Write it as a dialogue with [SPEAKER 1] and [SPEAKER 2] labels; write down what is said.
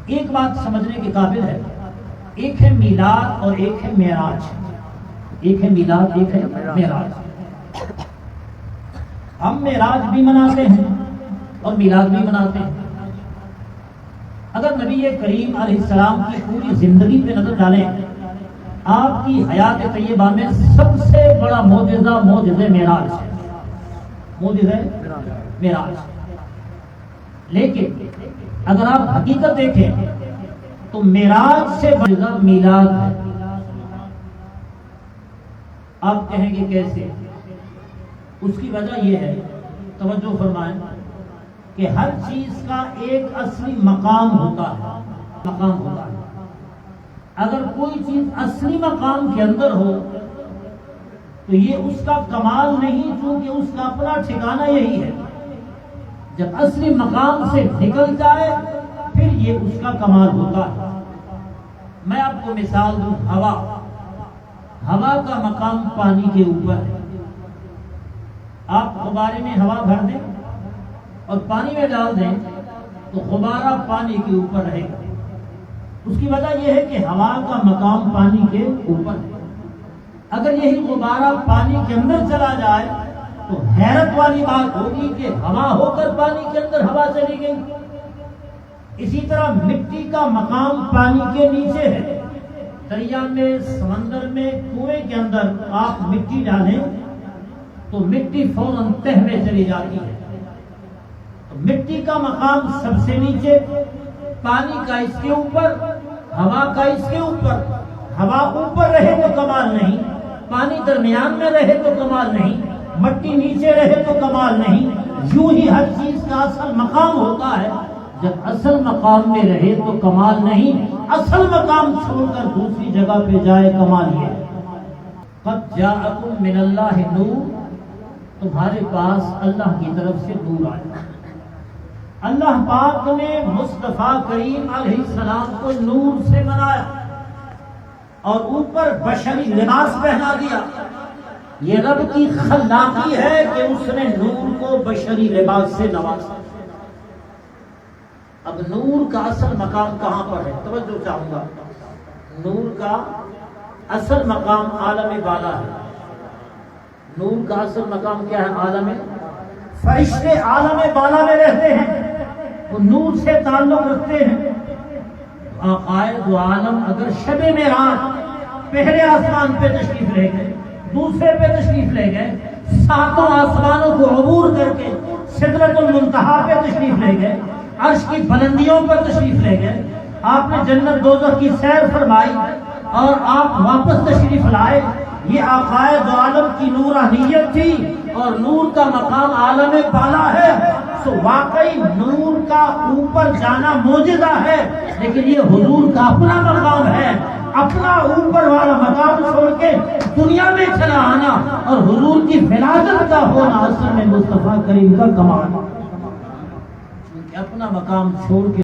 [SPEAKER 1] ایک بات سمجھنے کے قابل ہے، ایک ہے میلاد اور ایک ہے معراج. ایک ہے میلاد، ایک ہے معراج. ہم معراج بھی مناتے ہیں اور میلاد بھی مناتے ہیں. اگر نبی کریم علیہ السلام کی پوری زندگی پہ نظر ڈالیں، آپ کی حیات طیبہ میں سب سے بڑا معجزہ معراج ہے. معجزہ معراج. لیکن اگر آپ حقیقت دیکھیں تو معراج سے بڑا میلاد ہے. آپ کہیں گے کیسے؟ اس کی وجہ یہ ہے، توجہ فرمائیں، کہ ہر چیز کا ایک اصلی مقام ہوتا ہے. مقام ہوتا ہے. اگر کوئی چیز اصلی مقام کے اندر ہو تو یہ اس کا کمال نہیں، چونکہ اس کا اپنا ٹھکانہ یہی ہے. جب اصلی مقام سے نکل جائے پھر یہ اس کا کمال ہوتا ہے. میں آپ کو مثال دوں، ہوا. ہوا کا مقام پانی کے اوپر ہے. آپ غبارے میں ہوا بھر دیں اور پانی میں ڈال دیں تو غبارہ پانی کے اوپر رہے گا. اس کی وجہ یہ ہے کہ ہوا کا مقام پانی کے اوپر ہے. اگر یہی غبارہ پانی کے اندر چلا جائے تو حیرت والی بات ہوگی کہ ہوا ہو کر پانی کے اندر ہوا چلی گئی. اسی طرح مٹی کا مقام پانی کے نیچے ہے. دریا میں، سمندر میں، کنویں کے اندر آپ مٹی ڈالیں تو مٹی فوراً تہ میں چلی جاتی ہے. مٹی کا مقام سب سے نیچے، پانی کا اس کے اوپر، ہوا کا اس کے اوپر. ہوا اوپر رہے تو کمال نہیں، پانی درمیان میں رہے تو کمال نہیں، مٹی نیچے رہے تو کمال نہیں. یوں ہی ہر چیز کا اصل مقام ہوتا ہے. جب اصل مقام میں رہے تو کمال نہیں، اصل مقام چھوڑ کر دوسری جگہ پہ جائے کمال یہ. قد جاءکم من اللہ نور، تمہارے پاس اللہ کی طرف سے نور آیا. اللہ پاک نے مصطفیٰ کریم علیہ السلام کو نور سے بنایا اور اوپر بشری لباس پہنا دیا. یہ رب کی خلاقی ہے کہ اس نے نور کو بشری لباس سے نوازا. اب نور کا اصل مقام کہاں پر ہے؟ توجہ چاہوں گا. نور کا اصل مقام عالم بالا ہے. نور کا اصل مقام کیا ہے؟ عالم. فرشتے عالم بالا میں رہتے ہیں، وہ نور سے تعلق رکھتے ہیں. عقائد عالم اگر شب معراج پہلے آسمان پہ تشریف لے گئے، دوسرے پہ تشریف لے گئے، ساتوں آسمانوں کو عبور کر کے سدرۃ المنتہا پہ تشریف لے گئے، عرش کی بلندیوں پر تشریف لے گئے، آپ نے جنت دوزخ کی سیر فرمائی اور آپ واپس تشریف لائے. یہ عقائد عالم کی نورانیت تھی اور نور کا مقام عالم بالا ہے. تو واقعی نور کا اوپر جانا معجزہ ہے، لیکن یہ حضور کا اپنا مقام ہے. اپنا اوپر والا مقام چھوڑ کے دنیا میں چلا آنا اور حضور کی ولادت کا ہونا اصل میں مصطفیٰ کریم کا کمال. اپنا مقام چھوڑ کے